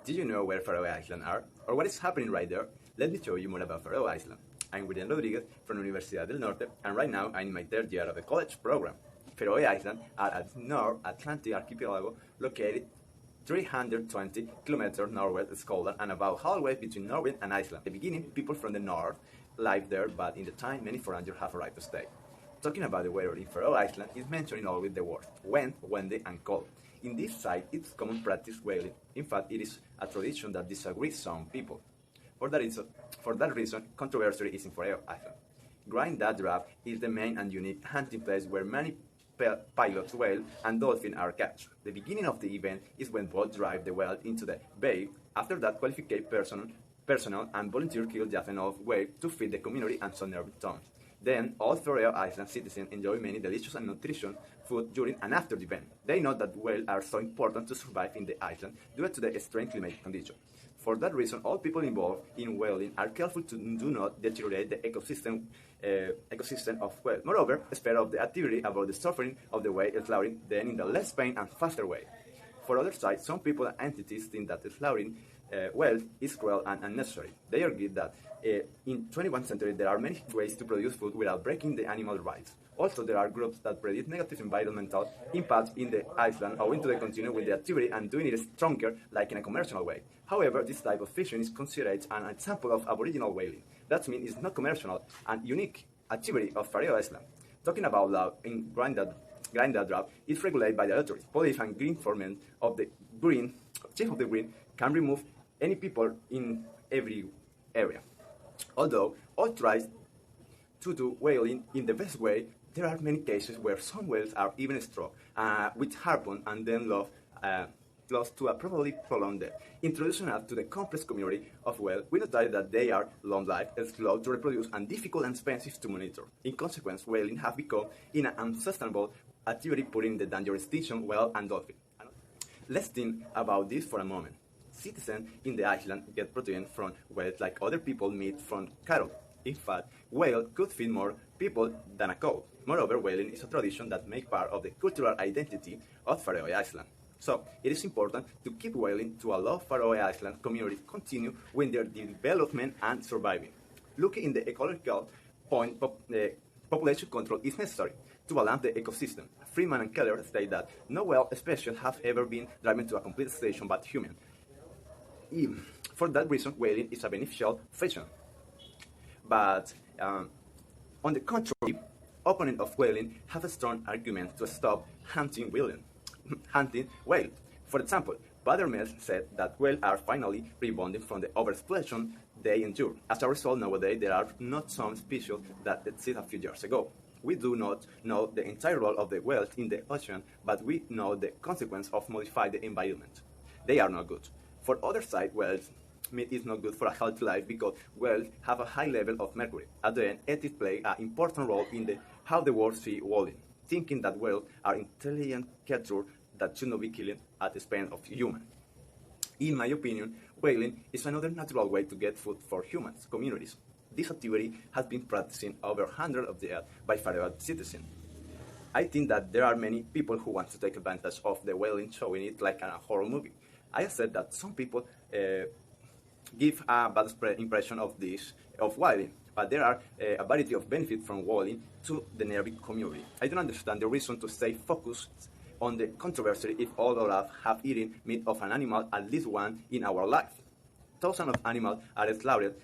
Do you know where Faroe Islands are? Or what is happening right there? Let me show you more about Faroe Island. I'm Grindadrap from Universidad del Norte, and right now I'm in my third year of the college program. Faroe Islands are a North Atlantic archipelago located 320 kilometers northwest of Scotland and about halfway between Norway and Iceland. At the beginning, people from the north lived there, but in the time, many foreigners have arrived to stay. Talking about the weather in Faroe Island is mentioning always the words wet, windy, and cold. In this site, it's common practice whaling. In fact, it is a tradition that disagrees some people. For that reason, controversy is in Faroe Island. Grindadrap is the main and unique hunting place where many pilots, whale, and dolphin are captured. The beginning of the event is when boats drive the whale into the bay. After that, qualified personnel and volunteers kill just enough whale to feed the community and some nearby towns. Then, all Faroe Island citizens enjoy many delicious and nutritious food during and after the event. They know that whales are so important to survive in the island due to the extreme climatic conditions. For that reason, all people involved in whaling are careful to do not deteriorate the ecosystem of whale. Moreover, spare of the activity about the suffering of the whale slaughtering, then in the less pain and faster way. For other side, some people and entities think that slaughtering whales is cruel and unnecessary. They argue that in 21st century there are many ways to produce food without breaking the animal rights. Also, there are groups that predict negative environmental impact in the island owing to the continue with the activity and doing it stronger like in a commercial way. However, this type of fishing is considered an example of aboriginal whaling. That means it's not commercial and unique activity of Faroe Island. Talking about law in Grindadrap is regulated by the authorities. Police and green foremen of the green, chief of the green, can remove any people in every area. Although all tries to do whaling in the best way, there are many cases where some whales are even struck with harpoon and then lost to a probably prolonged death. Introducing us to the complex community of whales, we noted that they are long-lived, slow to reproduce, and difficult and expensive to monitor. In consequence, whaling have become an unsustainable activity, putting the danger extinction whale and dolphin. Let's think about this for a moment. Citizens in the island get protein from whales like other people meat from cattle. In fact, whale could feed more people than a cow. Moreover, whaling is a tradition that makes part of the cultural identity of Faroe Island. So, it is important to keep whaling to allow Faroe Island communities continue with their development and surviving. Looking in the ecological point, population control is necessary to balance the ecosystem. Freeman and Keller state that no whale species have ever been driven to a complete extinction but human. For that reason, whaling is a beneficial fashion. But on the contrary, opponents of whaling have a strong argument to stop hunting whale. For example, Badermel said that whales are finally rebounding from the overexploitation they endure. As a result, nowadays there are not some species that existed a few years ago. We do not know the entire role of the whales in the ocean, but we know the consequence of modifying the environment. They are not good. For other side, whales meat is not good for a healthy life because whales have a high level of mercury. At the end, ethics play an important role in how the world sees whaling, thinking that whales are intelligent creatures that should not be killed at the expense of humans. In my opinion, whaling is another natural way to get food for humans, communities. This activity has been practiced over hundreds of years by Faroe citizens. I think that there are many people who want to take advantage of the whaling, showing it like a horror movie. I have said that some people give a bad impression of whaling, but there are a variety of benefits from whaling to the nearby community. I don't understand the reason to stay focused on the controversy if all of us have eaten meat of an animal at least once in our life. Thousands of animals are slaughtered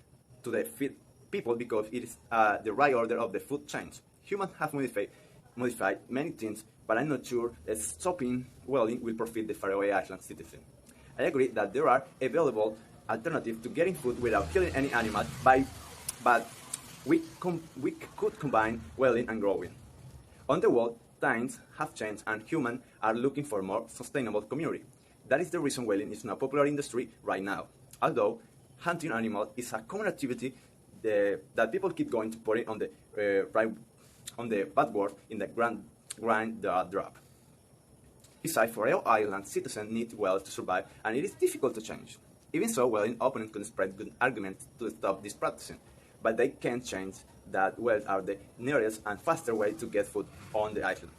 to feed people because it is the right order of the food chain. Humans have modified many things, but I'm not sure that stopping whaling will profit the Faroe Island citizens. I agree that there are available alternatives to getting food without killing any animal, but we could combine whaling and growing. On the world, times have changed and humans are looking for a more sustainable community. That is the reason whaling is not a popular industry right now. Although hunting animals is a common activity that people keep going to put it on the bad word in the Grindadrap. Besides, Faroe Island citizens need whales to survive, and it is difficult to change. Even so, whaling opponents can spread good arguments to stop this practicing, but they can't change that whales are the nearest and faster way to get food on the island.